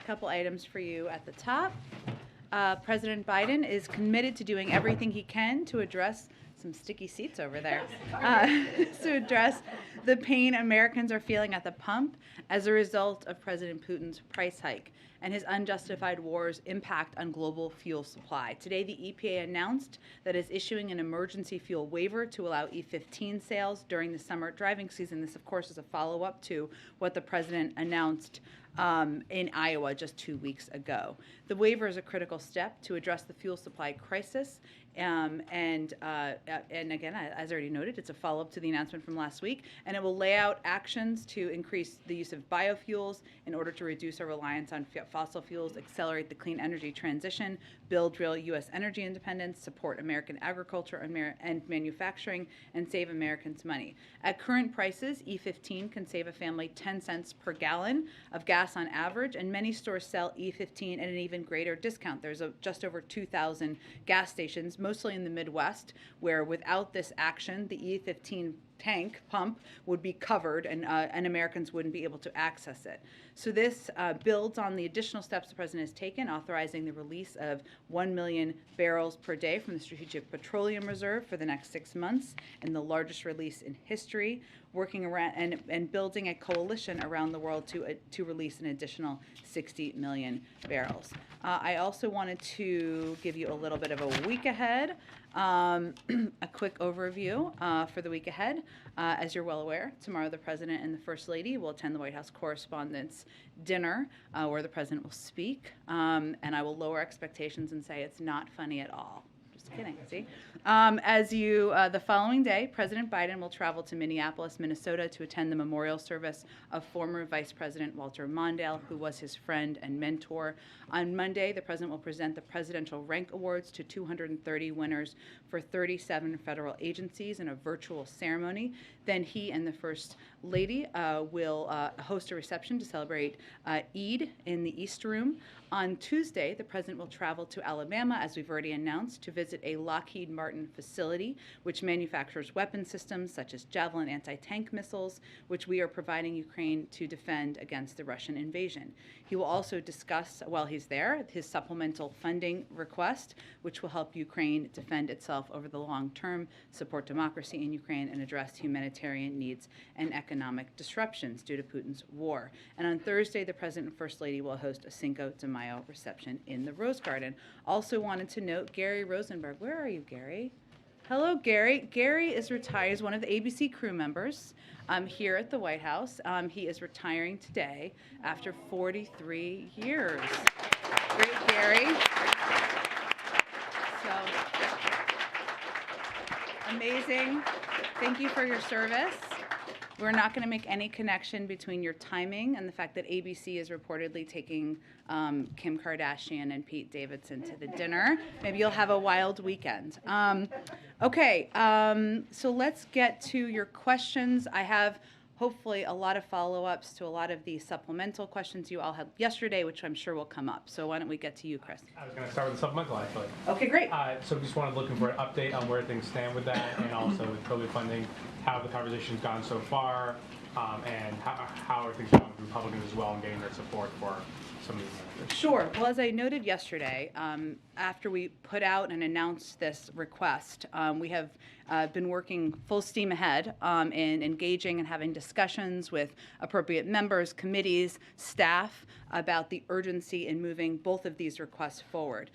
A couple items for you at the top. President Biden is committed to doing everything he can to address some sticky seats over there, to address the pain Americans are feeling at the pump as a result of President Putin's price hike and his unjustified war's impact on global fuel supply. Today, the EPA announced that it's issuing an emergency fuel waiver to allow E15 sales during the summer driving season. This, of course, is a follow-up to what the president announced in Iowa just 2 weeks ago. The waiver is a critical step to address the fuel supply crisis. And again, as I already noted, it's a follow-up to the announcement from last week, and it will lay out actions to increase the use of biofuels in order to reduce our reliance on fossil fuels, accelerate the clean energy transition, build real U.S. energy independence, support American agriculture and manufacturing, and save Americans money. At current prices, E15 can save a family 10 cents per gallon of gas on average, and many stores sell E15 at an even greater discount. There's just over 2,000 gas stations, mostly in the Midwest, where without this action, the E15 tank pump would be covered and Americans wouldn't be able to access it. So this builds on the additional steps the president has taken, authorizing the release of 1 million barrels per day from the Strategic Petroleum Reserve for the next 6 months, and the largest release in history, working around and building a coalition around the world to release an additional 60 million barrels. I also wanted to give you a little bit of a week ahead, a quick overview for the week ahead. As you're well aware, tomorrow the President and the First Lady will attend the White House Correspondents' Dinner, where the President will speak, and I will lower expectations and say it's not funny at all. Just kidding, see? The following day, President Biden will travel to Minneapolis, Minnesota to attend the memorial service of former Vice President Walter Mondale, who was his friend and mentor. On Monday, the President will present the Presidential Rank Awards to 230 winners for 37 federal agencies in a virtual ceremony. Then he and the First Lady will host a reception to celebrate Eid in the East Room. On Tuesday, the President will travel to Alabama, as we've already announced, to visit a Lockheed Martin facility which manufactures weapon systems such as Javelin anti-tank missiles, which we are providing Ukraine to defend against the Russian invasion. He will also discuss, while he's there, his supplemental funding request, which will help Ukraine defend itself over the long term, support democracy in Ukraine, and address humanitarian needs and economic disruptions due to Putin's war. And on Thursday, the President and First Lady will host a Cinco de Mayo reception in the Rose Garden. Also wanted to note Gary Rosenberg. Where are you, Gary? Hello, Gary. Gary is retired. He's one of the ABC crew members here at the White House. He is retiring today after 43 years. Great, Gary. So, amazing. Thank you for your service. We're not going to make any connection between your timing and the fact that ABC is reportedly taking Kim Kardashian and Pete Davidson to the dinner. Maybe you'll have a wild weekend. So let's get to your questions. I have hopefully a lot of follow-ups to a lot of the supplemental questions you all had yesterday, which I'm sure will come up. So why don't we get to you, Chris? I was going to start with the supplemental, actually. Okay, great. So just wanted looking for an update on where things stand with that, and also with COVID funding, how the conversation's gone so far, and how are things going with Republicans as well in getting their support for some of these measures. Sure. Well, as I noted yesterday, after we put out and announced this request, we have been working full steam ahead in engaging and having discussions with appropriate members, committees, staff about the urgency in moving both of these requests forward.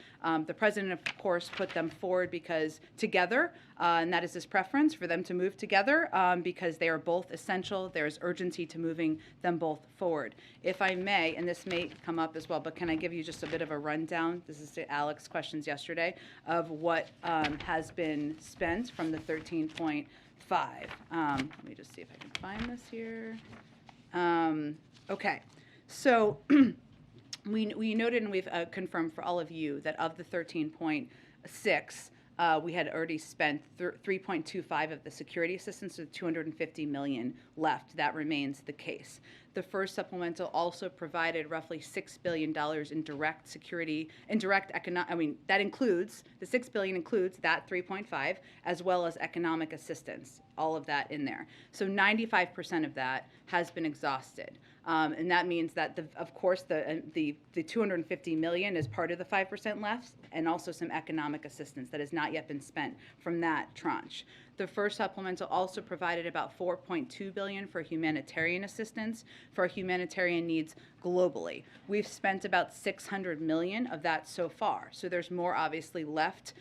The President, of course, put them forward because together, and that is his preference for them to move together because they are both essential. There's urgency to moving them both forward. If I may, and this may come up as well, but can I give you just a bit of a rundown? This is to Alex's questions yesterday of what has been spent from the 13.5. Let me just see if I can find this here. Okay, so we noted and we've confirmed for all of you that of the 13.6, we had already spent 3.25 of the security assistance, so 250 million left. That remains the case. The first supplemental also provided roughly $6 billion in direct security, that includes, the $6 billion includes that 3.5, as well as economic assistance, all of that in there. So 95% of that has been exhausted. And that means that, of course, the 250 million is part of the 5% left, and also some economic assistance that has not yet been spent from that tranche. The first supplemental also provided about 4.2 billion for humanitarian assistance for humanitarian needs globally. We've spent about 600 million of that so far. So there's more obviously left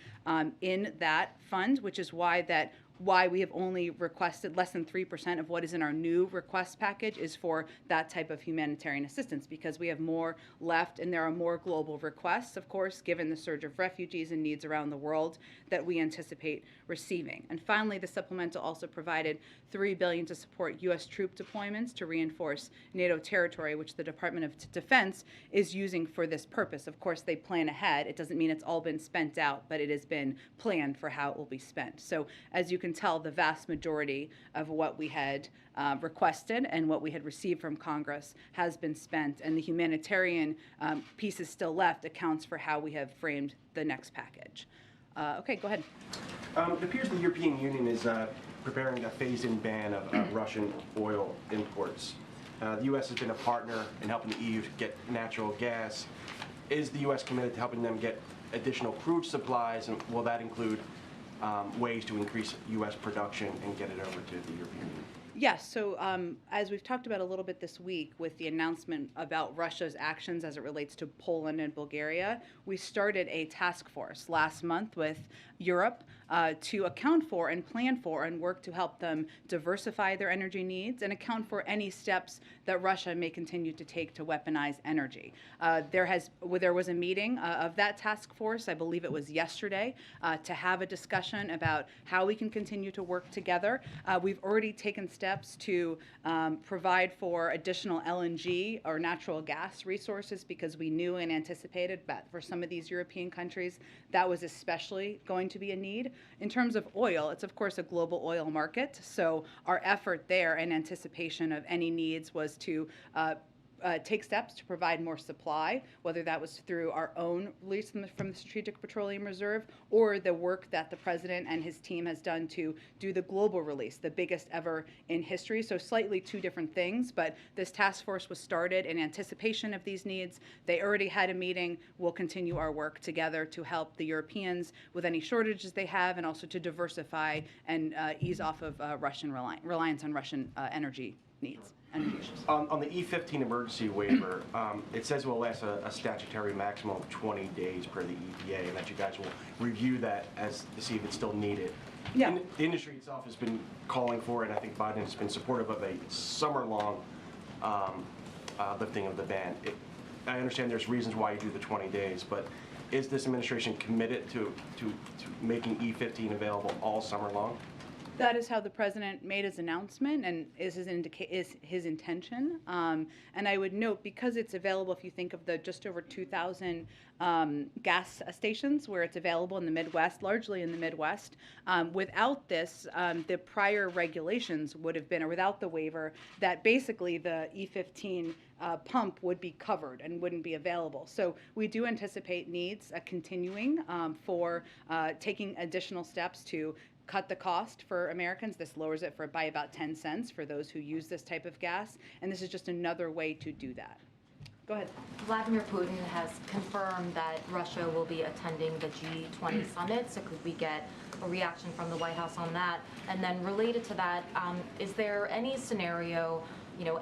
in that fund, which is why we have only requested less than 3% of what is in our new request package is for that type of humanitarian assistance, because we have more left and there are more global requests, of course, given the surge of refugees and needs around the world that we anticipate receiving. And finally, the supplemental also provided $3 billion to support U.S. troop deployments to reinforce NATO territory, which the Department of Defense is using for this purpose. Of course, they plan ahead. It doesn't mean it's all been spent out, but it has been planned for how it will be spent. So as you can tell, the vast majority of what we had requested and what we had received from Congress has been spent, and the humanitarian pieces still left accounts for how we have framed the next package. Okay, go ahead. It appears the European Union is preparing a phase-in ban of Russian oil imports. The U.S. has been a partner in helping the EU to get natural gas. Is the U.S. committed to helping them get additional crude supplies, and will that include ways to increase U.S. production and get it over to the European Union? Yes, so as we've talked about a little bit this week with the announcement about Russia's actions as it relates to Poland and Bulgaria, we started a task force last month with Europe to account for and plan for and work to help them diversify their energy needs and account for any steps that Russia may continue to take to weaponize energy. There was a meeting of that task force, I believe it was yesterday, to have a discussion about how we can continue to work together. We've already taken steps to provide for additional LNG or natural gas resources, because we knew and anticipated that for some of these European countries that was especially going to be a need. In terms of oil, it's of course a global oil market, so our effort there in anticipation of any needs was to take steps to provide more supply, whether that was through our own release from the Strategic Petroleum Reserve or the work that the president and his team has done to do the global release, the biggest ever in history. So slightly two different things, but this task force was started in anticipation of these needs. They already had a meeting. We'll continue our work together to help the Europeans with any shortages they have, and also to diversify and ease off of Russian reliance on Russian energy needs. On the E15 emergency waiver, it says it will last a statutory maximum of 20 days per the EPA, and that you guys will review that to see if it's still needed. Yeah. The industry itself has been calling for it, and I think Biden has been supportive of a summer-long lifting of the ban. I understand there's reasons why you do the 20 days, but is this administration committed to making E15 available all summer long? That is how the president made his announcement, and is his intention. And I would note, because it's available, if you think of the just over 2,000 gas stations where it's available in the Midwest, largely in the Midwest, without this, the prior regulations would have been, or without the waiver, that basically the E15 pump would be covered and wouldn't be available. So we do anticipate needs continuing for taking additional steps to cut the cost for Americans. This lowers it by about 10 cents for those who use this type of gas, and this is just another way to do that. Go ahead. Vladimir Putin has confirmed that Russia will be attending the G20 summit, so could we get a reaction from the White House on that? And then related to that, is there any scenario,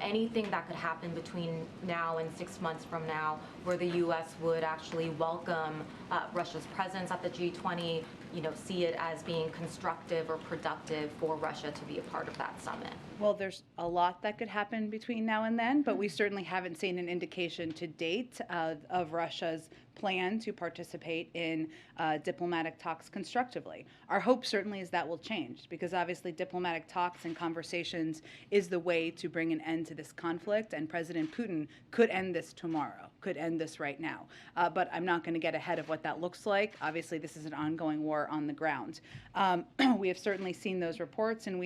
anything that could happen between now and 6 months from now where the U.S. would actually welcome Russia's presence at the G20, see it as being constructive or productive for Russia to be a part of that summit? Well, there's a lot that could happen between now and then, but we certainly haven't seen an indication to date of Russia's plan to participate in diplomatic talks constructively. Our hope certainly is that will change, because obviously diplomatic talks and conversations is the way to bring an end to this conflict, and President Putin could end this tomorrow, could end this right now. But I'm not going to get ahead of what that looks like. Obviously, this is an ongoing war on the ground. We have certainly seen those reports, and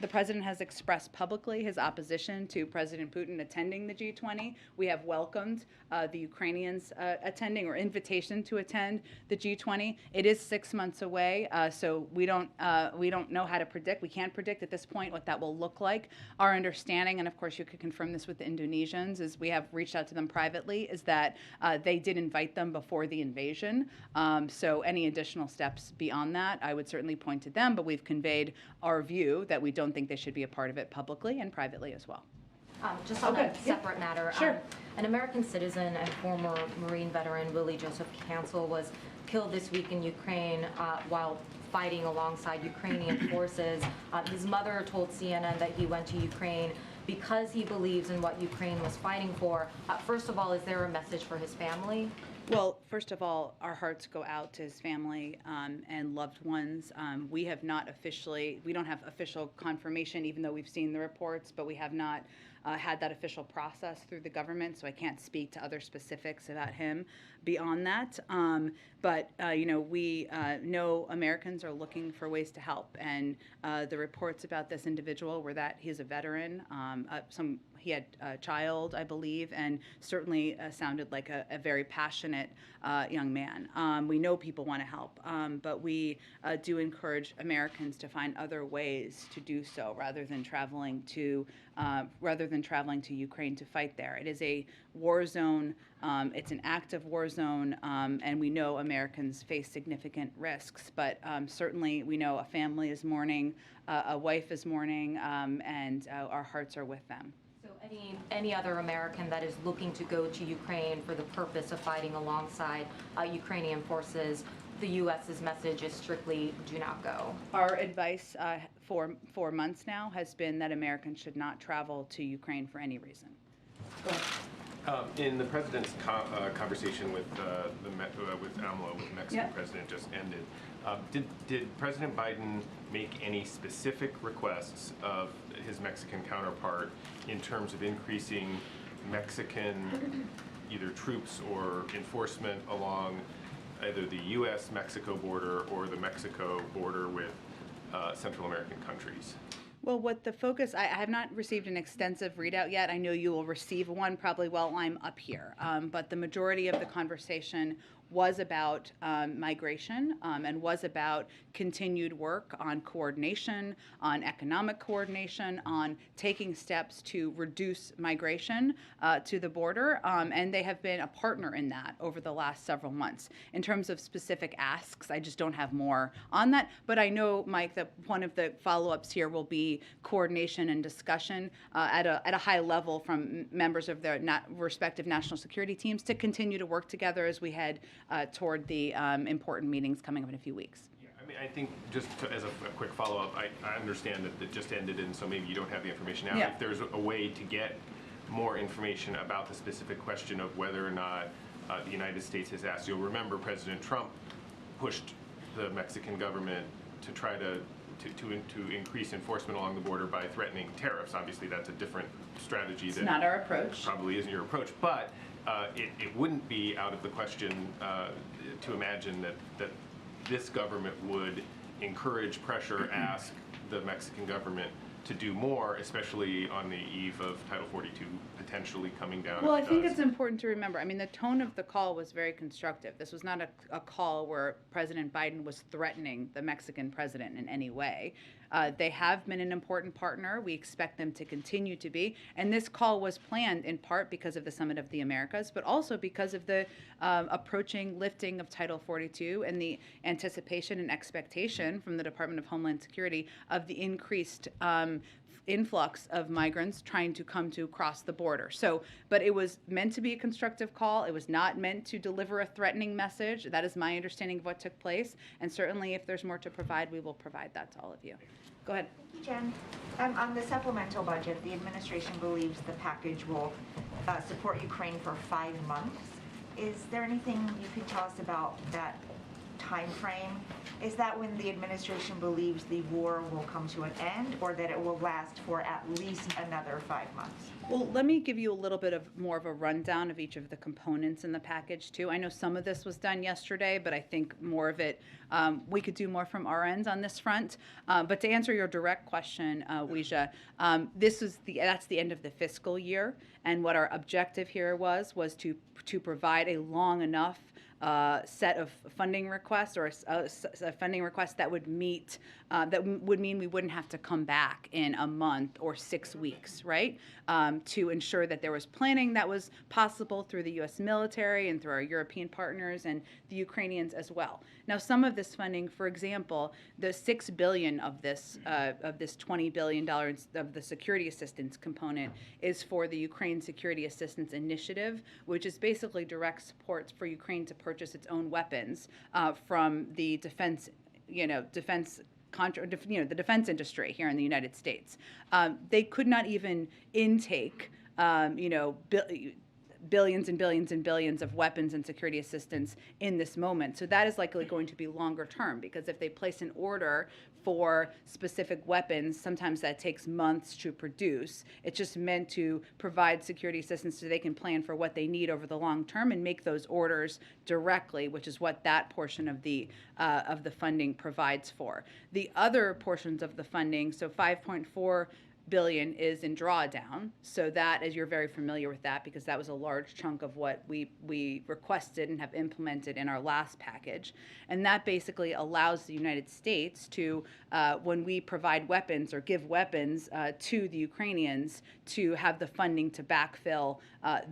the president has expressed publicly his opposition to President Putin attending the G20. We have welcomed the Ukrainians attending, or invitation to attend the G20. It is 6 months away, so we don't know how to predict. We can't predict at this point what that will look like. Our understanding, and of course you could confirm this with the Indonesians, is we have reached out to them privately, is that they did invite them before the invasion. So any additional steps beyond that, I would certainly point to them, but we've conveyed our view that we don't think they should be a part of it publicly and privately as well. Just on Okay. a separate matter, Sure. An American citizen and former Marine veteran, Willie Joseph Cancel, was killed this week in Ukraine while fighting alongside Ukrainian forces. His mother told CNN that he went to Ukraine because he believes in what Ukraine was fighting for. First of all, is there a message for his family? Well, first of all, our hearts go out to his family and loved ones. We don't have official confirmation, even though we've seen the reports, but we have not had that official process through the government, so I can't speak to other specifics about him beyond that. But we know Americans are looking for ways to help, and the reports about this individual were that he's a veteran. He had a child, I believe, and certainly sounded like a very passionate young man. We know people want to help, but we do encourage Americans to find other ways to do so rather than traveling to Ukraine to fight there. It is a war zone. It's an active war zone, and we know Americans face significant risks. But certainly, we know a family is mourning, a wife is mourning, and our hearts are with them. So any other American that is looking to go to Ukraine for the purpose of fighting alongside Ukrainian forces, the U.S.'s message is strictly do not go. Our advice for months now has been that Americans should not travel to Ukraine for any reason. Go ahead. In the president's conversation with AMLO, with the Mexican president, just ended, did President Biden make any specific requests of his Mexican counterpart in terms of increasing Mexican either troops or enforcement along either the U.S.-Mexico border or the Mexico border with Central American countries? Well, what the focus, I have not received an extensive readout yet. I know you will receive one probably while I'm up here. But the majority of the conversation was about migration and was about continued work on coordination, on economic coordination, on taking steps to reduce migration to the border. And they have been a partner in that over the last several months. In terms of specific asks, I just don't have more on that. But I know, Mike, that one of the follow-ups here will be coordination and discussion at a high level from members of their respective national security teams to continue to work together as we head toward the important meetings coming up in a few weeks. Yeah, I mean, I think just as a quick follow-up, I understand that it just ended, and so maybe you don't have the information now. Yeah. If there's a way to get more information about the specific question of whether or not the United States has asked, you'll remember President Trump pushed the Mexican government to try to increase enforcement along the border by threatening tariffs. Obviously, that's a different strategy. It's not our approach. Probably isn't your approach, but it wouldn't be out of the question to imagine that this government would encourage, pressure, ask the Mexican government to do more, especially on the eve of Title 42 potentially coming down. Well, I think it's important to remember, I mean, the tone of the call was very constructive. This was not a call where President Biden was threatening the Mexican president in any way. They have been an important partner. We expect them to continue to be. And this call was planned in part because of the Summit of the Americas, but also because of the approaching lifting of Title 42 and the anticipation and expectation from the Department of Homeland Security of the increased influx of migrants trying to come to cross the border. So, but it was meant to be a constructive call. It was not meant to deliver a threatening message. That is my understanding of what took place. And certainly if there's more to provide, we will provide that to all of you. Go ahead. Thank you, Jen. On the supplemental budget, the administration believes the package will support Ukraine for 5 months. Is there anything you could tell us about that time frame, is that when the administration believes the war will come to an end, or that it will last for at least another 5 months? Well, let me give you a little bit of more of a rundown of each of the components in the package too. I know some of this was done yesterday, but I think more of it, we could do more from our end on this front. But to answer your direct question, Weijia, that's the end of the fiscal year, and what our objective here was to provide a long enough set of funding requests, or a funding request that would meet, would mean we wouldn't have to come back in a month or 6 weeks, right? To ensure that there was planning that was possible through the U.S. military and through our European partners and the Ukrainians as well. Now, some of this funding, for example, the $6 billion of this $20 billion of the security assistance component is for the Ukraine Security Assistance Initiative, which is basically direct support for Ukraine to purchase its own weapons from the defense the defense industry here in the United States. They could not even intake, billions and billions and billions of weapons and security assistance in this moment. So that is likely going to be longer term, because if they place an order for specific weapons, sometimes that takes months to produce. It's just meant to provide security assistance so they can plan for what they need over the long term and make those orders directly, which is what that portion of the funding provides for. The other portions of the funding, so $5.4 billion is in drawdown. So that, as you're very familiar with that, because that was a large chunk of what we requested and have implemented in our last package. And that basically allows the United States to, when we provide weapons or give weapons to the Ukrainians, to have the funding to backfill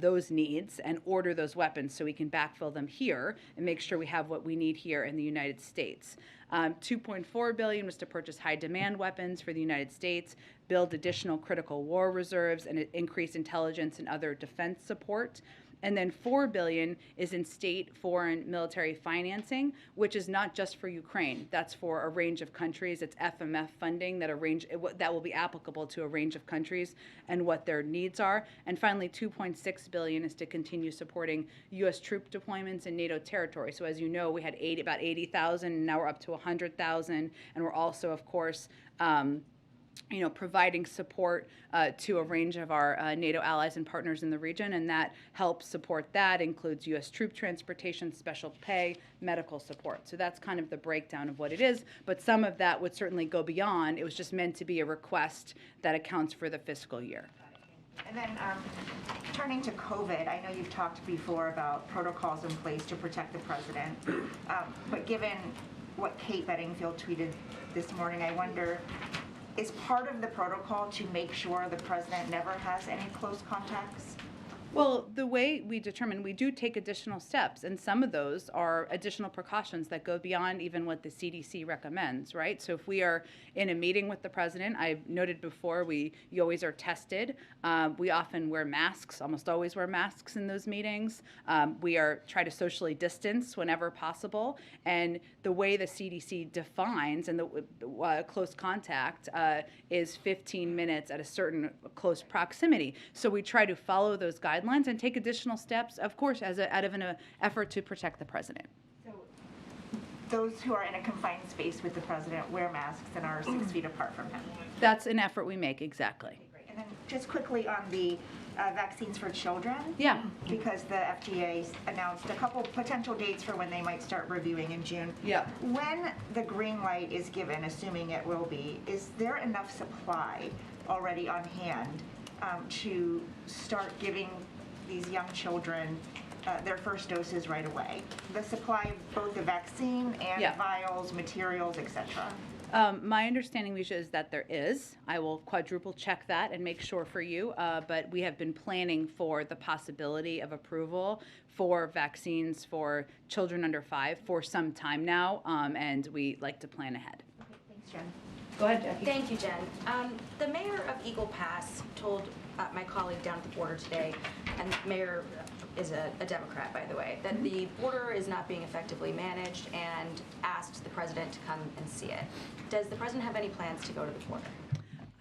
those needs and order those weapons so we can backfill them here and make sure we have what we need here in the United States. $2.4 billion was to purchase high-demand weapons for the United States, build additional critical war reserves, and increase intelligence and other defense support. And then $4 billion is in state, foreign, military financing, which is not just for Ukraine. That's for a range of countries. It's FMF funding that will be applicable to a range of countries and what their needs are. And finally, $2.6 billion is to continue supporting U.S. troop deployments in NATO territory. So as you know, we had about 80,000, and now we're up to 100,000. And we're also, of course, providing support to a range of our NATO allies and partners in the region, and that helps support that includes U.S. troop transportation, special pay, medical support. So that's kind of the breakdown of what it is, but some of that would certainly go beyond. It was just meant to be a request that accounts for the fiscal year. And then turning to COVID, I know you've talked before about protocols in place to protect the president, but given what Kate Bedingfield tweeted this morning, I wonder, is part of the protocol to make sure the president never has any close contacts? Well, the way we determine, we do take additional steps, and some of those are additional precautions that go beyond even what the CDC recommends, right? So if we are in a meeting with the president, I've noted before, you always are tested. We often wear masks, almost always wear masks in those meetings. We try to socially distance whenever possible, and the way the CDC defines and the close contact is 15 minutes at a certain close proximity. So we try to follow those guidelines and take additional steps, of course, out of an effort to protect the president. So those who are in a confined space with the president wear masks and are 6 feet apart from him. That's an effort we make, exactly. Okay, great. And then just quickly on the vaccines for children. Yeah. Because the FDA announced a couple potential dates for when they might start reviewing in June. Yeah. When the green light is given, assuming it will be, is there enough supply already on hand to start giving these young children their first doses right away? The supply of both the vaccine and vials, materials, etc. My understanding, Weijia, is that there is. I will quadruple check that and make sure for you, but we have been planning for the possibility of approval for vaccines for children under 5 for some time now, and we like to plan ahead. Okay, thanks, Jen. Go ahead, Jackie. Thank you, Jen. The mayor of Eagle Pass told my colleague down at the border today, and the mayor is a Democrat, by the way, that the border is not being effectively managed, and asked the president to come and see it. Does the president have any plans to go to the border?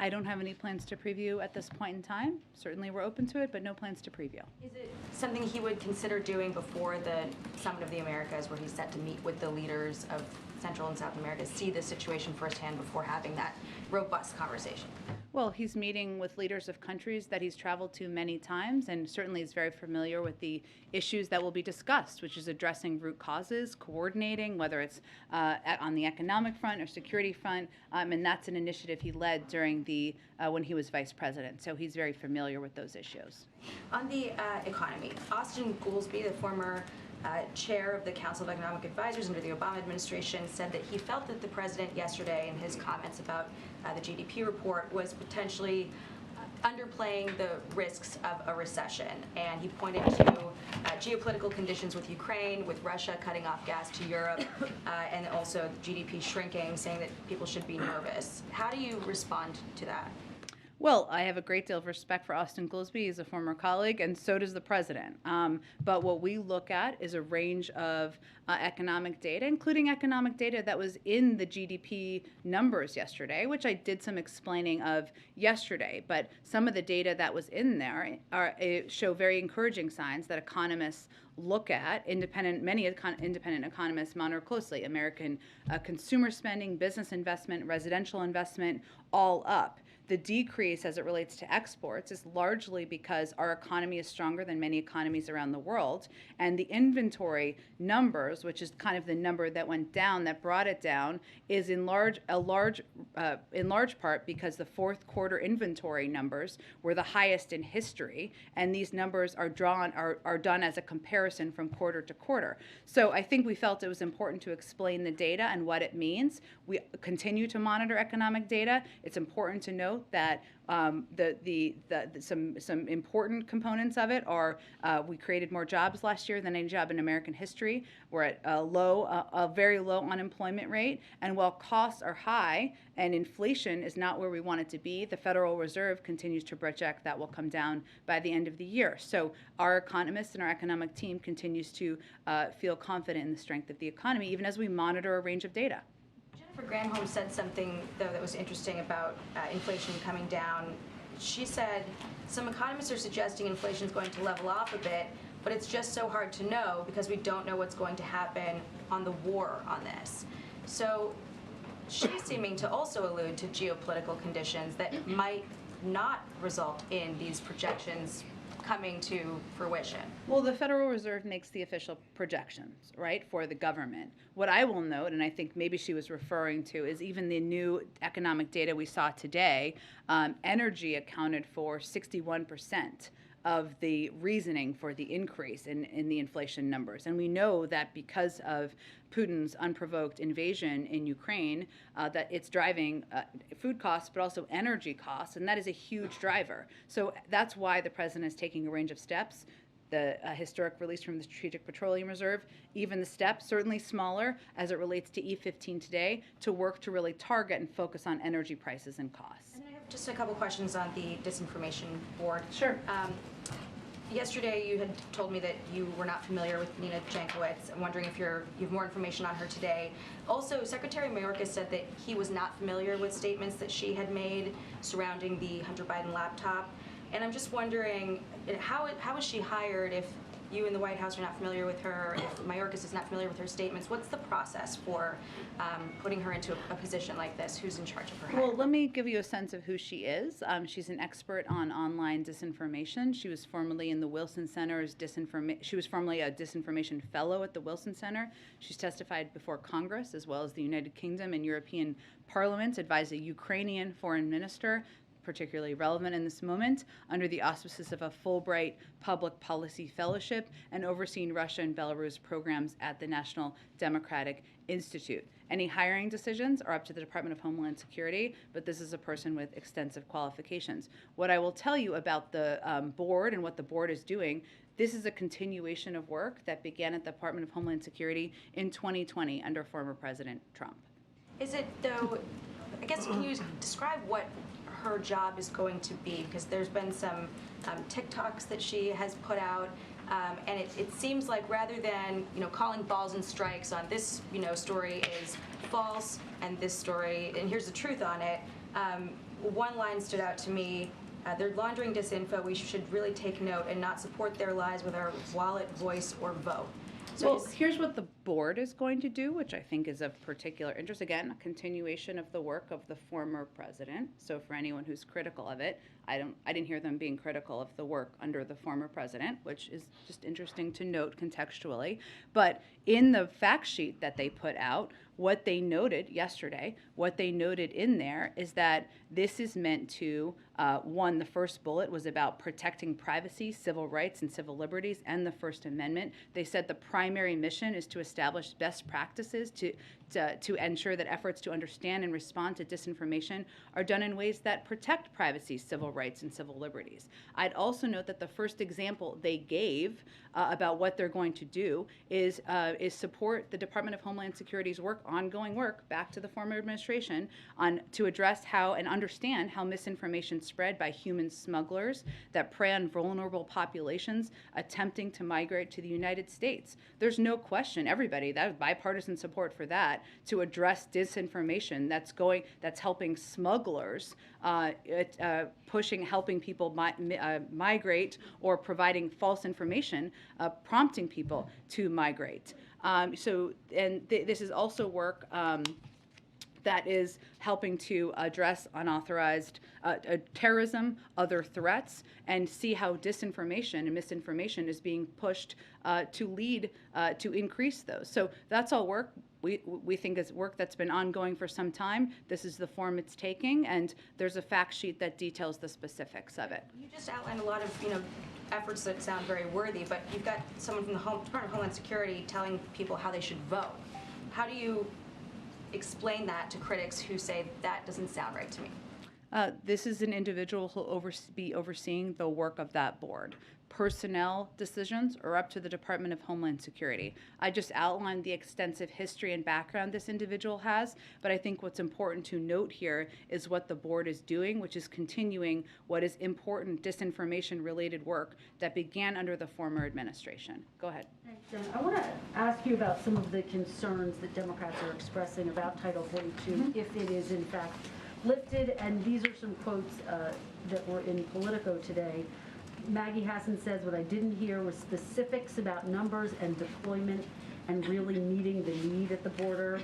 I don't have any plans to preview at this point in time. Certainly we're open to it, but no plans to preview. Is it something he would consider doing before the Summit of the Americas, where he's set to meet with the leaders of Central and South America, see the situation firsthand before having that robust conversation? Well, he's meeting with leaders of countries that he's traveled to many times, and certainly is very familiar with the issues that will be discussed, which is addressing root causes, coordinating, whether it's on the economic front or security front, and that's an initiative he led during the when he was vice president. So he's very familiar with those issues. On the economy, Austin Goolsbee, the former chair of the Council of Economic Advisors under the Obama administration, said that he felt that the president yesterday in his comments about the GDP report was potentially underplaying the risks of a recession. And he pointed to geopolitical conditions with Ukraine, with Russia cutting off gas to Europe, and also GDP shrinking, saying that people should be nervous. How do you respond to that? Well, I have a great deal of respect for Austin Goolsbee. He's a former colleague, and so does the president. But what we look at is a range of economic data, including economic data that was in the GDP numbers yesterday, which I did some explaining of yesterday. But some of the data that was in there show very encouraging signs that economists look at. Many independent economists monitor closely. American consumer spending, business investment, residential investment, all up. The decrease as it relates to exports is largely because our economy is stronger than many economies around the world, and the inventory numbers, which is kind of the number that went down, that brought it down, is in large part because the fourth quarter inventory numbers were the highest in history, and these numbers are done as a comparison from quarter to quarter. So I think we felt it was important to explain the data and what it means. We continue to monitor economic data. It's important to note that some important components of it are we created more jobs last year than any job in American history. We're at a very low unemployment rate, and while costs are high and inflation is not where we want it to be, the Federal Reserve continues to project that will come down by the end of the year. So our economists and our economic team continues to feel confident in the strength of the economy, even as we monitor a range of data. Jennifer Granholm said something, though, that was interesting about inflation coming down. She said some economists are suggesting inflation is going to level off a bit, but it's just so hard to know because we don't know what's going to happen on the war on this. So she's seeming to also allude to geopolitical conditions that might not result in these projections coming to fruition. Well, the Federal Reserve makes the official projections, right, for the government. What I will note, and I think maybe she was referring to, is even the new economic data we saw today, energy accounted for 61% of the reasoning for the increase in the inflation numbers. And we know that because of Putin's unprovoked invasion in Ukraine, that it's driving food costs, but also energy costs, and that is a huge driver. So that's why the president is taking a range of steps. The historic release from the Strategic Petroleum Reserve, even the steps, certainly smaller as it relates to E15 today, to work to really target and focus on energy prices and costs. And I have just a couple questions on the disinformation board. Sure. Yesterday, you had told me that you were not familiar with Nina Jankowicz. I'm wondering if you have more information on her today. Also, Secretary Mayorkas said that he was not familiar with statements that she had made surrounding the Hunter Biden laptop. And I'm just wondering, how was she hired if you in the White House are not familiar with her, if Mayorkas is not familiar with her statements? What's the process for putting her into a position like this? Who's in charge of her hiring? Well, let me give you a sense of who she is. She's an expert on online disinformation. She was formerly in the Wilson Center's she was formerly a disinformation fellow at the Wilson Center. She's testified before Congress as well as the United Kingdom and European parliaments, advised a Ukrainian foreign minister, particularly relevant in this moment, under the auspices of a Fulbright Public Policy Fellowship, and overseeing Russia and Belarus programs at the National Democratic Institute. Any hiring decisions are up to the Department of Homeland Security, but this is a person with extensive qualifications. What I will tell you about the board and what the board is doing, this is a continuation of work that began at the Department of Homeland Security in 2020 under former President Trump. Is it, though, I guess, can you describe what her job is going to be? Because there's been some TikToks that she has put out, and it seems like rather than calling balls and strikes on this story is false and this story and here's the truth on it, one line stood out to me. They're laundering disinfo. We should really take note and not support their lies with our wallet, voice, or vote. So Well, here's what the board is going to do, which I think is of particular interest. Again, a continuation of the work of the former president. So for anyone who's critical of it, I didn't hear them being critical of the work under the former president, which is just interesting to note contextually. But in the fact sheet that they put out, what they noted yesterday, what they noted in there is that this is meant to, one, the first bullet was about protecting privacy, civil rights, and civil liberties, and the First Amendment. They said the primary mission is to establish best practices to ensure that efforts to understand and respond to disinformation are done in ways that protect privacy, civil rights, and civil liberties. I'd also note that the first example they gave about what they're going to do is support the Department of Homeland Security's ongoing work, back to the former administration, to address how and understand how misinformation spread by human smugglers that prey on vulnerable populations attempting to migrate to the United States. There's no question, everybody, that was bipartisan support for that, to address disinformation that's helping smugglers, helping people migrate, or providing false information, prompting people to migrate. This is also work that is helping to address unauthorized terrorism, other threats, and see how disinformation and misinformation is being pushed to lead to increase those. So that's all work. We think is work that's been ongoing for some time. This is the form it's taking, and there's a fact sheet that details the specifics of it. you just outlined a lot of, efforts that sound very worthy, but you've got someone from the Department of Homeland Security telling people how they should vote. How do you explain that to critics who say that doesn't sound right to me? This is an individual who will be overseeing the work of that board. Personnel decisions are up to the Department of Homeland Security. I just outlined the extensive history and background this individual has, but I think what's important to note here is what the board is doing, which is continuing what is important disinformation-related work that began under the former administration. Go ahead. Thanks, Jen. I want to ask you about some of the concerns that Democrats are expressing about Title 42, if it is in fact lifted, and these are some quotes that were in Politico today. Maggie Hassan says, what I didn't hear was specifics about numbers and deployment and really meeting the need at the border.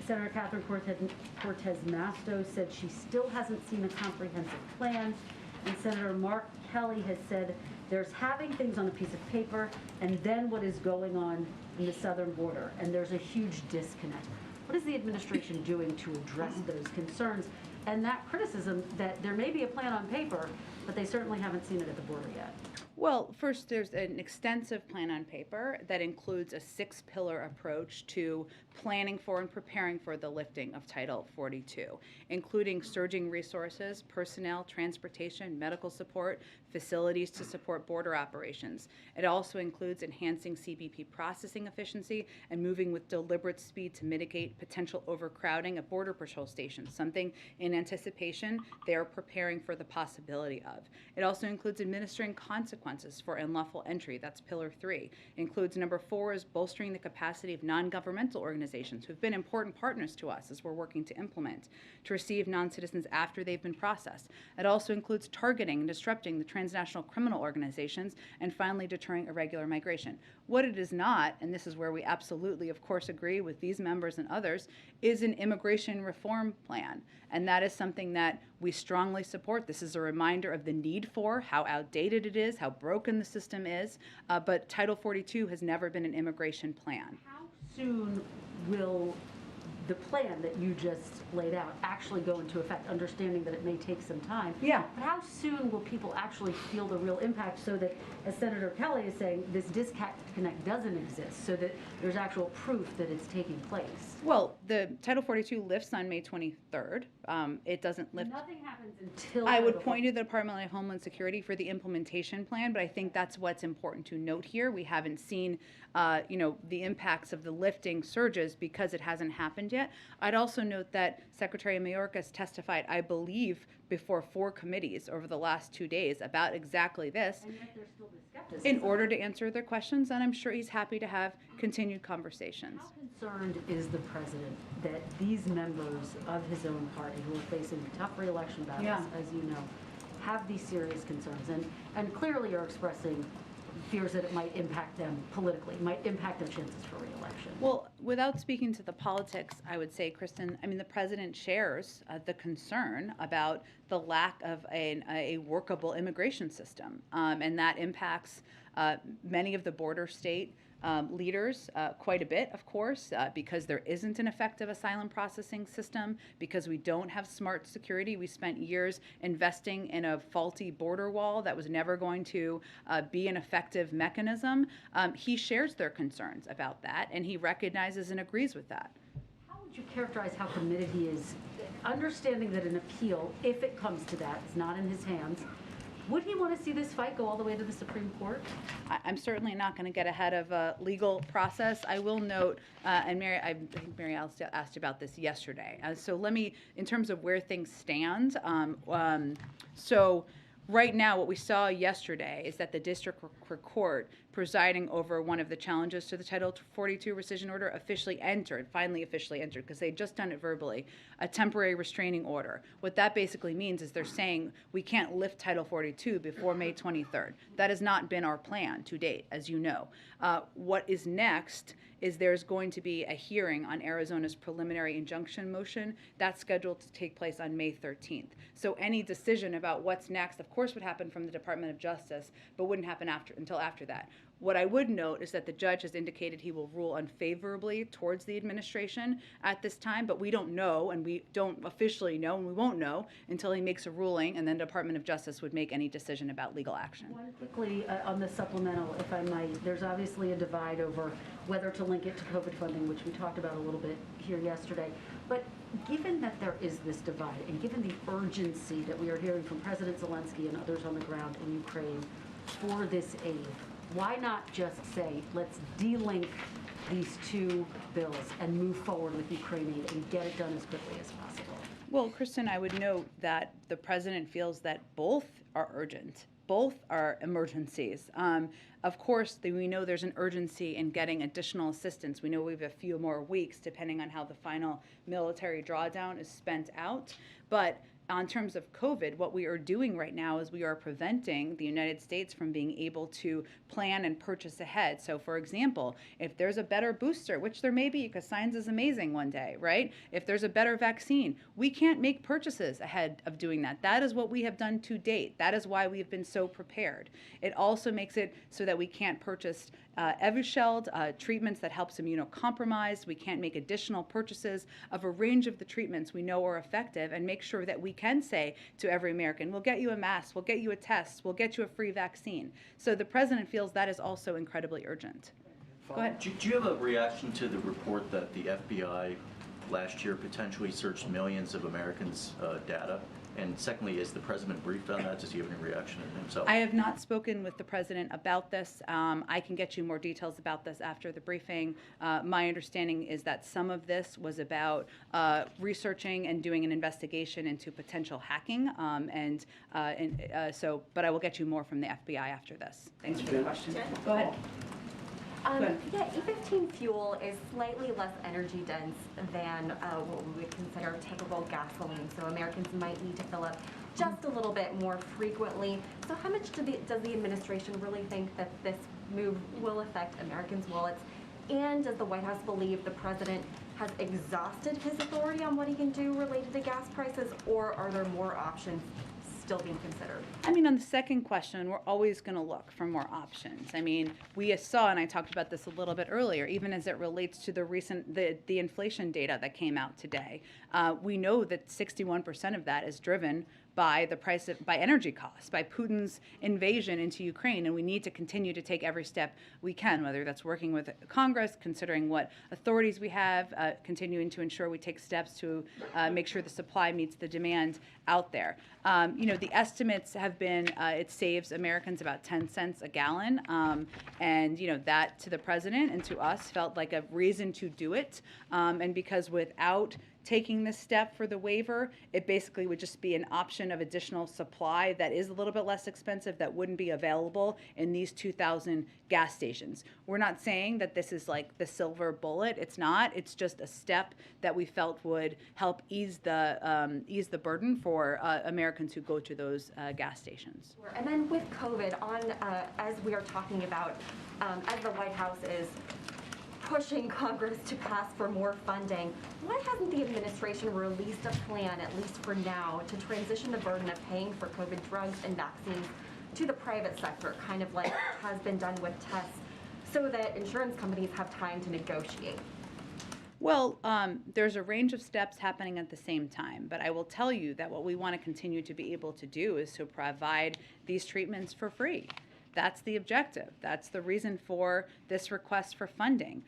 Senator Catherine Cortez Masto said she still hasn't seen a comprehensive plan. And Senator Mark Kelly has said there's having things on a piece of paper and then what is going on in the southern border. And there's a huge disconnect. What is the administration doing to address those concerns and that criticism that there may be a plan on paper, but they certainly haven't seen it at the border yet? Well, first, there's an extensive plan on paper that includes a 6-pillar approach to planning for and preparing for the lifting of Title 42, including surging resources, personnel, transportation, medical support, facilities to support border operations. It also includes enhancing CBP processing efficiency and moving with deliberate speed to mitigate potential overcrowding at Border Patrol stations, something in anticipation they are preparing for the possibility of. It also includes administering consequences for unlawful entry. That's Pillar 3. It includes number 4 is bolstering the capacity of non-governmental organizations who've been important partners to us as we're working to implement to receive non-citizens after they've been processed. It also includes targeting and disrupting the transnational criminal organizations and finally deterring irregular migration. What it is not, and this is where we absolutely, of course, agree with these members and others, is an immigration reform plan. And that is something that we strongly support. This is a reminder of the need for, how outdated it is, how broken the system is. But Title 42 has never been an immigration plan. How soon will the plan that you just laid out actually go into effect, understanding that it may take some time? Yeah. But how soon will people actually feel the real impact so that, as Senator Kelly is saying, this disconnect doesn't exist, so that there's actual proof that it's taking place? Well, the Title 42 lifts on May 23rd. It doesn't lift. Nothing happens until... I would point to the Department of Homeland Security for the implementation plan, but I think that's what's important to note here. We haven't seen, the impacts of the lifting surges because it hasn't happened confirmed yet. I'd also note that Secretary Mayorkas testified, I believe, before 4 committees over the last 2 days about exactly this And yet there's still this skepticism. in order to answer their questions, and I'm sure he's happy to have continued conversations. How concerned is the president that these members of his own party, who are facing tough re-election battles, Yeah. as you know, have these serious concerns and clearly are expressing fears that it might impact them politically, might impact their chances for re-election? Well, without speaking to the politics, I would say, Kristen, I mean, the president shares the concern about the lack of a workable immigration system, and that impacts many of the border state leaders quite a bit, of course, because there isn't an effective asylum processing system, because we don't have smart security. We spent years investing in a faulty border wall that was never going to be an effective mechanism. He shares their concerns about that, and he recognizes and agrees with that. How would you characterize how committed he is, understanding that an appeal, if it comes to that, is not in his hands? Would he want to see this fight go all the way to the Supreme Court? I'm certainly not going to get ahead of a legal process. I will note, and Mary, I think Mary asked about this yesterday. So let me, in terms of where things stand, so right now what we saw yesterday is that the district court presiding over one of the challenges to the Title 42 rescission order finally officially entered, because they had just done it verbally, a temporary restraining order. What that basically means is they're saying we can't lift Title 42 before May 23rd. That has not been our plan to date, as you know. What is next is there's going to be a hearing on Arizona's preliminary injunction motion. That's scheduled to take place on May 13th. So any decision about what's next, of course, would happen from the Department of Justice, but wouldn't happen until after that. What I would note is that the judge has indicated he will rule unfavorably towards the administration at this time, but we don't know, and we don't officially know, and we won't know until he makes a ruling, and then the Department of Justice would make any decision about legal action. One quickly on the supplemental, if I might. There's obviously a divide over whether to link it to COVID funding, which we talked about a little bit here yesterday. But given that there is this divide, and given the urgency that we are hearing from President Zelensky and others on the ground in Ukraine for this aid, why not just say, let's de-link these two bills and move forward with Ukraine aid and get it done as quickly as possible? Well, Kristen, I would note that the president feels that both are urgent. Both are emergencies. Of course, we know there's an urgency in getting additional assistance. We know we have a few more weeks, depending on how the final military drawdown is spent out. But in terms of COVID, what we are doing right now is we are preventing the United States from being able to plan and purchase ahead. So, for example, if there's a better booster, which there may be because science is amazing one day, right? If there's a better vaccine, we can't make purchases ahead of doing that. That is what we have done to date. That is why we have been so prepared. It also makes it so that we can't purchase Evusheld, treatments that helps immunocompromised. We can't make additional purchases of a range of the treatments we know are effective, and make sure that we can say to every American, we'll get you a mask, we'll get you a test, we'll get you a free vaccine. So the president feels that is also incredibly urgent. Go ahead. Do you have a reaction to the report that the FBI last year potentially searched millions of Americans' data? And secondly, is the president briefed on that? Does he have any reaction himself? I have not spoken with the president about this. I can get you more details about this after the briefing. My understanding is that some of this was about researching and doing an investigation into potential hacking. But I will get you more from the FBI after this. Thanks for the question. Go ahead. Yeah, E15 fuel is slightly less energy dense than what we would consider typical gasoline, so Americans might need to fill up just a little bit more frequently. So how much does the administration really think that this move will affect Americans' wallets? And does the White House believe the president has exhausted his authority on what he can do related to gas prices, or are there more options still being considered? I mean, on the second question, we're always going to look for more options. I mean, we saw, and I talked about this a little bit earlier, even as it relates to the recent, the inflation data that came out today. We know that 61% of that is driven by by energy costs, by Putin's invasion into Ukraine, and we need to continue to take every step we can, whether that's working with Congress, considering what authorities we have, continuing to ensure we take steps to make sure the supply meets the demand out there. The estimates have been it saves Americans about 10 cents a gallon, and that to the president and to us felt like a reason to do it, and because without taking this step for the waiver, it basically would just be an option of additional supply that is a little bit less expensive that wouldn't be available in these 2,000 gas stations. We're not saying that this is like the silver bullet. It's not. It's just a step that we felt would help ease the burden for Americans who go to those gas stations. And then with COVID, as we are talking about, as the White House is pushing Congress to pass for more funding, why hasn't the administration released a plan, at least for now, to transition the burden of paying for COVID drugs and vaccines to the private sector, kind of like has been done with tests, so that insurance companies have time to negotiate? Well, there's a range of steps happening at the same time, but I will tell you that what we want to continue to be able to do is to provide these treatments for free. That's the objective. That's the reason for this request for funding.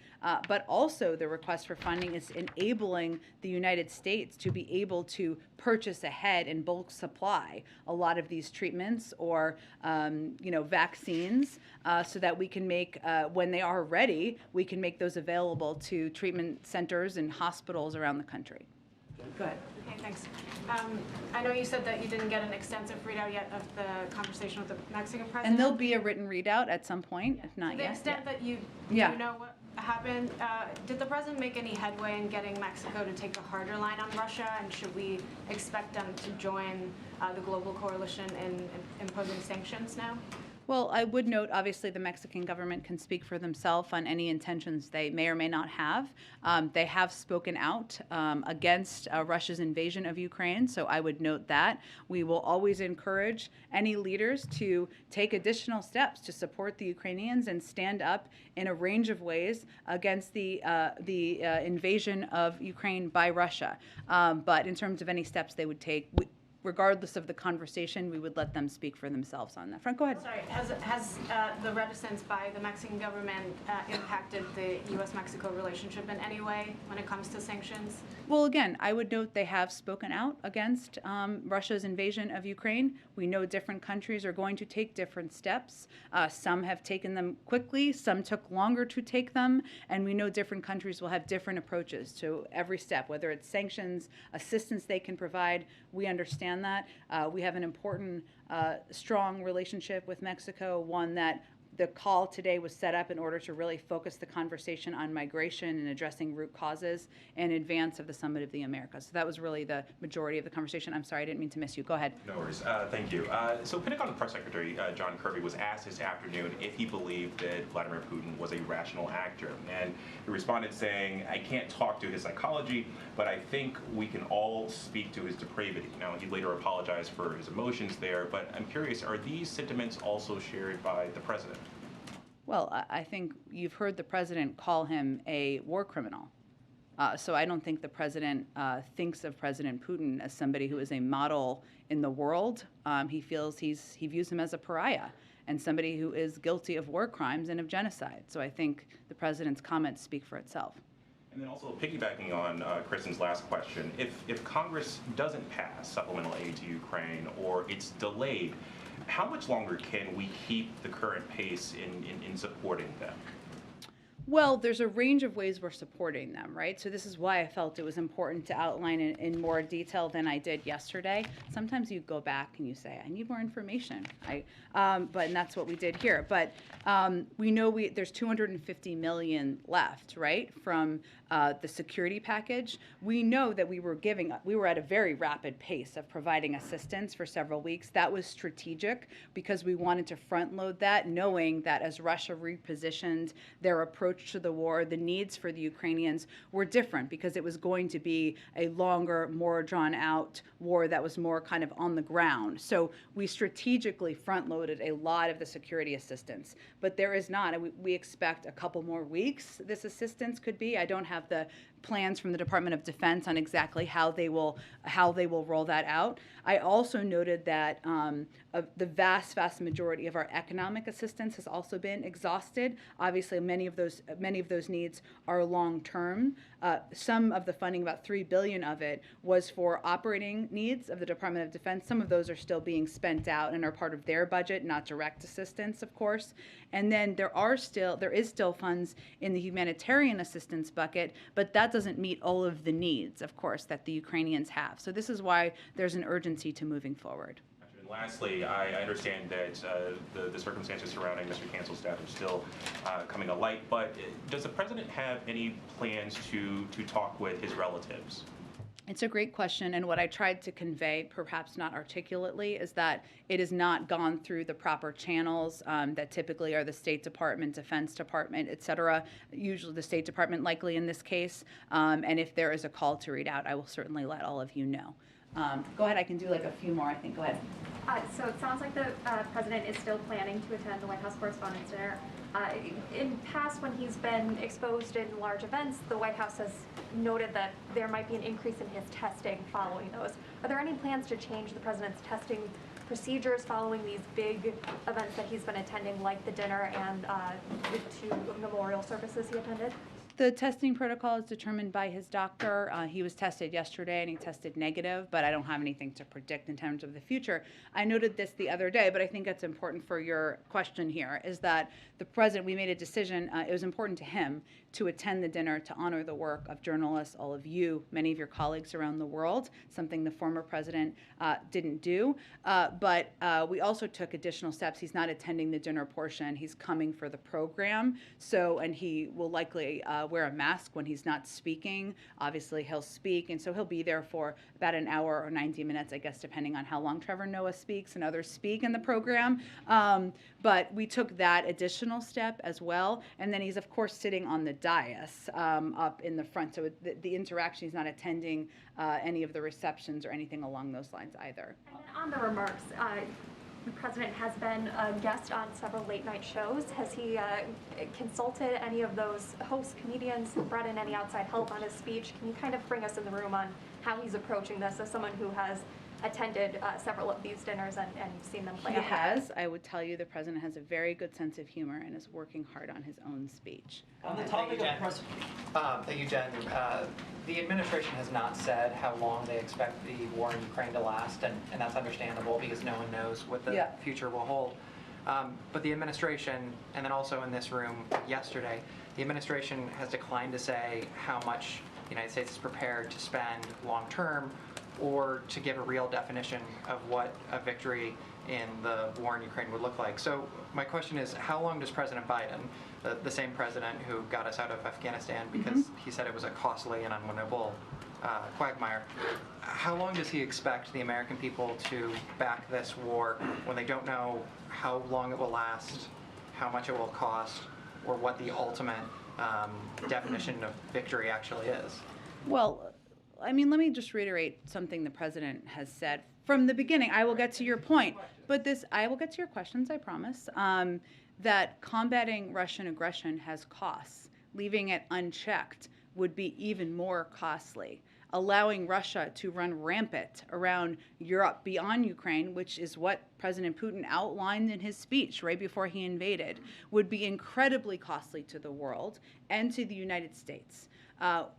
But also the request for funding is enabling the United States to be able to purchase ahead in bulk supply a lot of these treatments or vaccines so that we can make, when they are ready, we can make those available to treatment centers and hospitals around the country. Go ahead. Okay, thanks. I know you said that you didn't get an extensive readout yet of the conversation with the Mexican president. And there'll be a written readout at some point, if not To the yet. extent that you know what happened, did the president make any headway in getting Mexico to take a harder line on Russia? And should we expect them to join the global coalition in imposing sanctions now? Well, I would note, obviously, the Mexican government can speak for themselves on any intentions they may or may not have. They have spoken out against Russia's invasion of Ukraine, so I would note that. We will always encourage any leaders to take additional steps to support the Ukrainians and stand up in a range of ways against the invasion of Ukraine by Russia. But in terms of any steps they would take, regardless of the conversation, we would let them speak for themselves on that. Frank, go ahead. Sorry, has the reticence by the Mexican government impacted the U.S.-Mexico relationship in any way when it comes to sanctions? Well, again, I would note they have spoken out against Russia's invasion of Ukraine. We know different countries are going to take different steps. Some have taken them quickly, some took longer to take them, and we know different countries will have different approaches to every step, whether it's sanctions, assistance they can provide. We understand that. We have an important, strong relationship with Mexico, one that the call today was set up in order to really focus the conversation on migration and addressing root causes in advance of the Summit of the Americas. So that was really the majority of the conversation. I'm sorry, I didn't mean to miss you. Go ahead. No worries. Thank you. So Pentagon Press Secretary John Kirby was asked this afternoon if he believed that Vladimir Putin was a rational actor. And he responded saying, "I can't talk to his psychology, but I think we can all speak to his depravity." Now, he later apologized for his emotions there, but I'm curious, are these sentiments also shared by the president? Well, I think you've heard the president call him a war criminal. So I don't think the president thinks of President Putin as somebody who is a model in the world. He views him as a pariah and somebody who is guilty of war crimes and of genocide. So I think the president's comments speak for itself. And then also piggybacking on Kristen's last question, if Congress doesn't pass supplemental aid to Ukraine or it's delayed, how much longer can we keep the current pace in supporting them? Well, there's a range of ways we're supporting them, right? So this is why I felt it was important to outline it in more detail than I did yesterday. Sometimes you go back and you say, I need more information. And that's what we did here. But we know there's $250 million left, right, from the security package. We know that we were at a very rapid pace of providing assistance for several weeks. That was strategic because we wanted to front load that, knowing that as Russia repositioned their approach approach to the war, the needs for the Ukrainians were different because it was going to be a longer, more drawn out war that was more kind of on the ground. So we strategically front loaded a lot of the security assistance, but there is not. We expect a couple more weeks this assistance could be. I don't have the plans from the Department of Defense on exactly how they will roll that out. I also noted that the vast majority of our economic assistance has also been exhausted. Obviously, many of those needs are long term. Some of the funding, about $3 billion of it, was for operating needs of the Department of Defense. Some of those are still being spent out and are part of their budget, not direct assistance, of course. And then there is still funds in the humanitarian assistance bucket, but that doesn't meet all of the needs, of course, that the Ukrainians have. So this is why there's an urgency to moving forward. And lastly, I understand that the circumstances surrounding Mr. Cancel's death are still coming to light, but does the president have any plans to talk with his relatives? It's a great question, and what I tried to convey, perhaps not articulately, is that it has not gone through the proper channels that typically are the State Department, Defense Department, et cetera, usually the State Department likely in this case, and if there is a call to read out, I will certainly let all of you know. Go ahead, I can do like a few more, I think. Go ahead. So it sounds like the president is still planning to attend the White House Correspondents' Dinner. In past, when he's been exposed in large events, the White House has noted that there might be an increase in his testing following those. Are there any plans to change the president's testing procedures following these big events that he's been attending, like the dinner and the two memorial services he attended? The testing protocol is determined by his doctor. He was tested yesterday and he tested negative, but I don't have anything to predict in terms of the future. I noted this the other day, but I think it's important for your question here, is that the president, we made a decision, it was important to him to attend the dinner to honor the work of journalists, all of you, many of your colleagues around the world, something the former president didn't do. But we also took additional steps. He's not attending the dinner portion. He's coming for the program. So, and he will likely wear a mask when he's not speaking. Obviously, he'll speak, and so he'll be there for about an hour or 90 minutes, I guess, depending on how long Trevor Noah speaks and others speak in the program. But we took that additional step as well. And then he's, of course, sitting on the dais up in the front. So the interaction, he's not attending any of the receptions or anything along those lines either. And then on the remarks, the president has been a guest on several late-night shows. Has he consulted any of those host comedians, brought in any outside help on his speech? Can you kind of bring us in the room on how he's approaching this as someone who has attended several of these dinners and seen them play He out? has. I would tell you the president has a very good sense of humor and is working hard on his own speech. On the topic of thank you, Jen. The administration has not said how long they expect the war in Ukraine to last, and that's understandable because no one knows what the future will hold. But the administration, and then also in this room yesterday, the administration has declined to say how much the United States is prepared to spend long term, or to give a real definition of what a victory in the war in Ukraine would look like. So my question is, how long does President Biden, the same president who got us out of Afghanistan because he said it was a costly and unwinnable quagmire, how long does he expect the American people to back this war when they don't know how long it will last, how much it will cost, or what the ultimate definition of victory actually is? Well, I mean, let me just reiterate something the president has said from the beginning. I will get to your point, but I will get to your questions, I promise, that combating Russian aggression has costs. Leaving it unchecked would be even more costly. Allowing Russia to run rampant around Europe beyond Ukraine, which is what President Putin outlined in his speech right before he invaded, would be incredibly costly to the world and to the United States.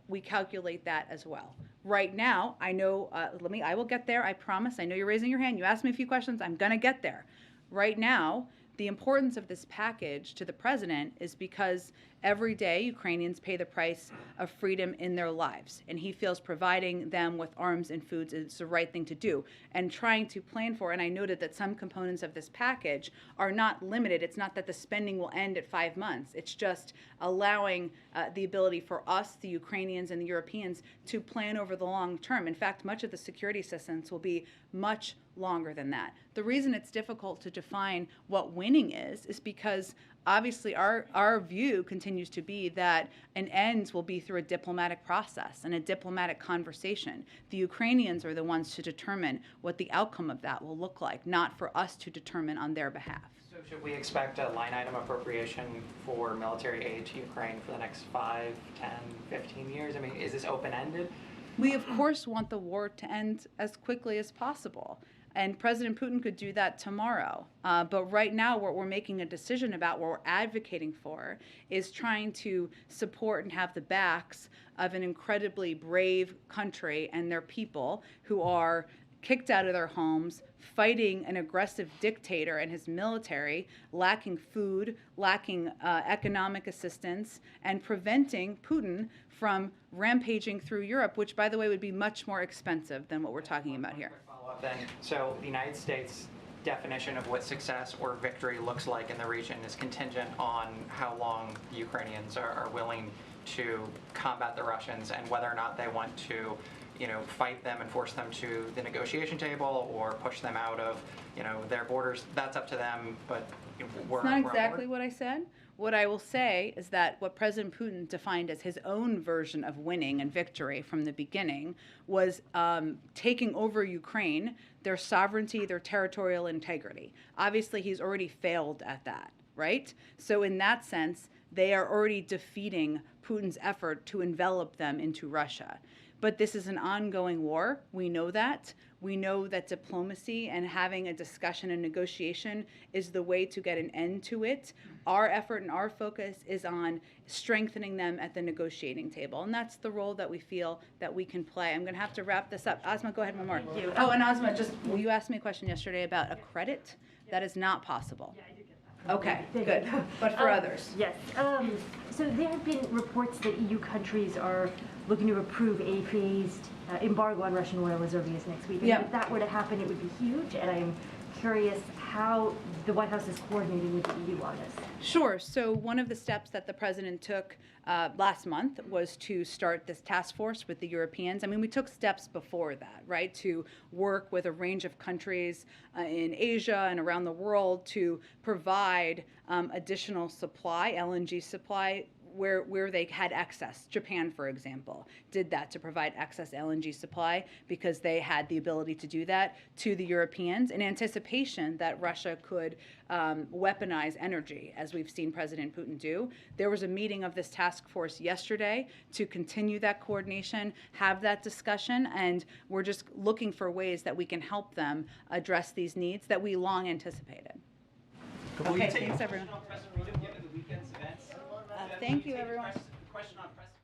We calculate that as well. Right now, I know, I will get there, I promise. I know you're raising your hand. You asked me a few questions. I'm going to get there. Right now, the importance of this package to the president is because every day Ukrainians pay the price of freedom in their lives, and he feels providing them with arms and foods is the right thing to do. And trying to plan for, and I noted that some components of this package are not limited. It's not that the spending will end at 5 months. It's just allowing the ability for us, the Ukrainians and the Europeans, to plan over the long term. In fact, much of the security assistance will be much longer than that. The reason it's difficult to define what winning is because obviously our view continues to be that an end will be through a diplomatic process and a diplomatic conversation. The Ukrainians are the ones to determine what the outcome of that will look like, not for us to determine on their behalf. So should we expect a line item appropriation for military aid to Ukraine for the next 5, 10, 15 years? I mean, is this open-ended? We, of course, want the war to end as quickly as possible. And President Putin could do that tomorrow. But right now, what we're making a decision about, what we're advocating for, is trying to support and have the backs of an incredibly brave country and their people who are kicked out of their homes, fighting an aggressive dictator and his military, lacking food, lacking economic assistance, and preventing Putin from rampaging through Europe, which, by the way, would be much more expensive than what we're talking about here. Follow-up then. So the United States definition of what success or victory looks like in the region is contingent on how long the Ukrainians are willing to combat the Russians and whether or not they want to fight them and force them to the negotiation table or push them out of, their borders. That's up to them, but we're It's not exactly what I said. What I will say is that what President Putin defined as his own version of winning and victory from the beginning was taking over Ukraine, their sovereignty, their territorial integrity. Obviously, he's already failed at that, right? So in that sense, they are already defeating Putin's effort to envelop them into Russia. But this is an ongoing war. We know that. We know that diplomacy and having a discussion and negotiation is the way to get an end to it. Our effort and our focus is on strengthening them at the negotiating table. And that's the role that we feel that we can play. I'm going to have to wrap this up. Asma, go ahead one more. Thank you. Oh, and Asma, you asked me a question yesterday about a credit. That is not possible. Yeah, I did get that. Okay, good. But for others. Yes. So there have been reports that EU countries are looking to approve a phased embargo on Russian oil as early as next week. And Yeah. if that were to happen, it would be huge. And I'm curious how the White House is coordinating with the EU on this. Sure. So one of the steps that the president took last month was to start this task force with the Europeans. I mean, we took steps before that, right, to work with a range of countries in Asia and around the world to provide additional supply, LNG supply, where they had excess. Japan, for example, did that to provide excess LNG supply because they had the ability to do that to the Europeans in anticipation that Russia could weaponize energy, as we've seen President Putin do. There was a meeting of this task force yesterday to continue that coordination, have that discussion, and we're just looking for ways that we can help them address these needs that we long anticipated. Okay, thanks everyone. Thank you, everyone. Question on President